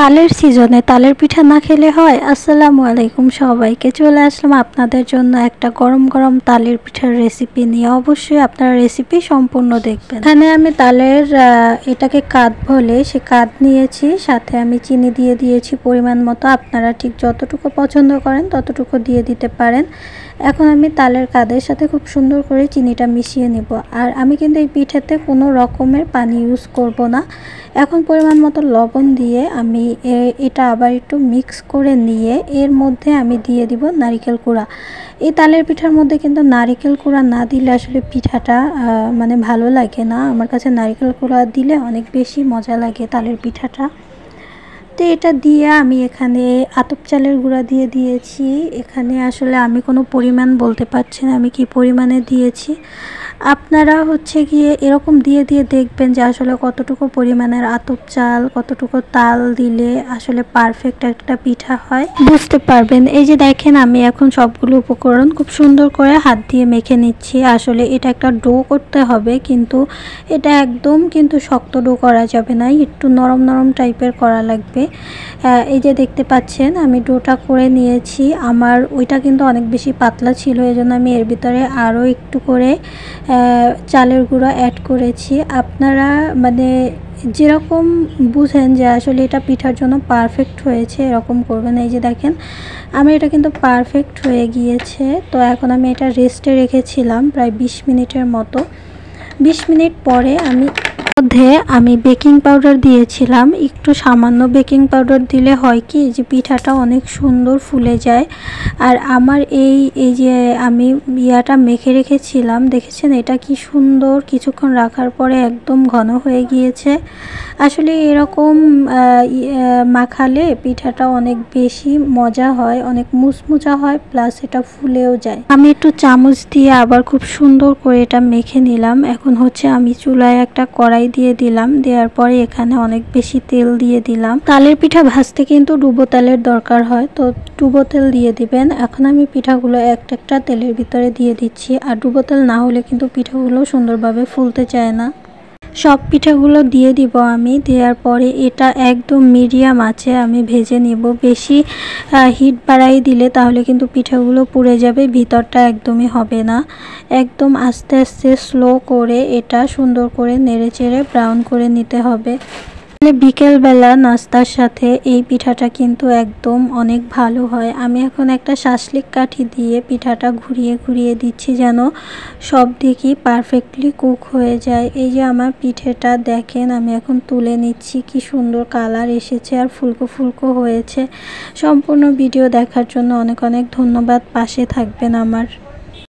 তালের সিজনে তালের পিঠা না খেলে হয়। আসসালামু আলাইকুম সবাইকে, চলে আসলাম আপনাদের জন্য একটা গরম গরম তালের পিঠার রেসিপি নিয়ে। অবশ্যই আপনারা রেসিপি সম্পূর্ণ দেখবেন। এখানে আমি তালের এটাকে কাঁধ বলে, সে কাঁধ নিয়েছি, সাথে আমি চিনি দিয়ে দিয়েছি পরিমাণ মতো। আপনারা ঠিক যতটুকু পছন্দ করেন ততটুকু দিয়ে দিতে পারেন। এখন আমি তালের কাঁধের সাথে খুব সুন্দর করে চিনিটা মিশিয়ে নেব। আর আমি কিন্তু এই পিঠাতে কোনো রকমের পানি ইউজ করব না। এখন পরিমাণ মতো লবণ দিয়ে আমি এটা আবার একটু মিক্স করে নিয়ে এর মধ্যে আমি দিয়ে দিব নারিকেল কুড়া। এই তালের পিঠার মধ্যে কিন্তু নারিকেল কুড়া না দিলে আসলে পিঠাটা মানে ভালো লাগে না। আমার কাছে নারিকেল কুড়া দিলে অনেক বেশি মজা লাগে তালের পিঠাটা। তো এটা দিয়ে আমি এখানে আতপ চালের গুঁড়া দিয়ে দিয়েছি। এখানে আসলে আমি কোনো পরিমাণ বলতে পারছি না আমি কি পরিমাণে দিয়েছি। আপনারা গিয়ে এরকম দিয়ে দেখবেন যে আসলে কতটুকু পরিমাণের আতপ চাল, কতটুকু তাল দিলে আসলে পারফেক্ট একটা পিঠা হয়, বুঝতে পারবেন। এই যে দেখেন, আমি এখন সবগুলো উপকরণ খুব সুন্দর করে হাত দিয়ে মেখে নিচ্ছি। আসলে এটা একটা ডো করতে হবে, কিন্তু এটা একদম কিন্তু শক্ত ডো করা যাবে না, একটু নরম নরম টাইপের করা লাগবে। এই যে দেখতে পাচ্ছেন আমি ডোটা করে নিয়েছি। আমার ওইটা কিন্তু অনেক বেশি পাতলা ছিল, এজন্য আমি এর ভিতরে আরও একটু করে চালের গুঁড়া অ্যাড করেছি। আপনারা মানে যেরকম বুঝেন যে আসলে এটা পিঠার জন্য পারফেক্ট হয়েছে এরকম করবেন। এই যে দেখেন আমার এটা কিন্তু পারফেক্ট হয়ে গিয়েছে। তো এখন আমি এটা রেস্টে রেখেছিলাম প্রায় 20 মিনিটের মতো। 20 মিনিট পরে আমি বেকিং পাউডার দিয়েছিলাম। একটু সামান্য বেকিং পাউডার দিলে হয় কি যে পিঠাটা অনেক সুন্দর ফুলে যায়। আর আমার এই যে আমি ইয়াটা মেখে রেখেছিলাম, দেখেছেন এটা কি সুন্দর কিছুক্ষণ রাখার পরে একদম ঘন হয়ে গিয়েছে। আসলে এরকম মাখালে পিঠাটা অনেক বেশি মজা হয়, অনেক মুচমুচা হয়, প্লাস এটা ফুলেও যায়। আমি একটু চামচ দিয়ে আবার খুব সুন্দর করে এটা মেখে নিলাম। এখন আমি চুলায় একটা কড়াই দিয়ে দিলাম। দেওয়ার পরে এখানে অনেক বেশি তেল দিয়ে দিলাম। তালের পিঠা ভাজতে কিন্তু ডুবো তেলের দরকার হয়, তো ডুবো তেল দিয়ে দিবেন। এখন আমি পিঠাগুলো একটা তেলের ভিতরে দিয়ে দিচ্ছি। আর ডুবো তেল না হলে কিন্তু পিঠাগুলো সুন্দরভাবে ফুলতে চায় না। সব পিঠাগুলো দিয়ে দিব আমি। দেওয়ার পরে এটা একদম মিডিয়াম আঁচে আমি ভেজে নিব। বেশি হিট বাড়াই দিলে তাহলে কিন্তু পিঠাগুলো পুড়ে যাবে, ভিতরটা একদমই হবে না। একদম আস্তে আস্তে স্লো করে এটা সুন্দর করে নেড়েচেড়ে ব্রাউন করে নিতে হবে। বিকেলবেলা নাস্তার সাথে এই পিঠাটা কিন্তু একদম অনেক ভালো হয়। আমি এখন একটা শাসলিক কাঠি দিয়ে পিঠাটা ঘুরিয়ে ঘুরিয়ে দিচ্ছি যেন সব দিকই পারফেক্টলি কুক হয়ে যায়। এই যে আমার পিঠেটা দেখেন, আমি এখন তুলে নিচ্ছি, কি সুন্দর কালার এসেছে আর ফুলকো ফুলকো হয়েছে। সম্পূর্ণ ভিডিও দেখার জন্য অনেক অনেক ধন্যবাদ। পাশে থাকবেন আমার।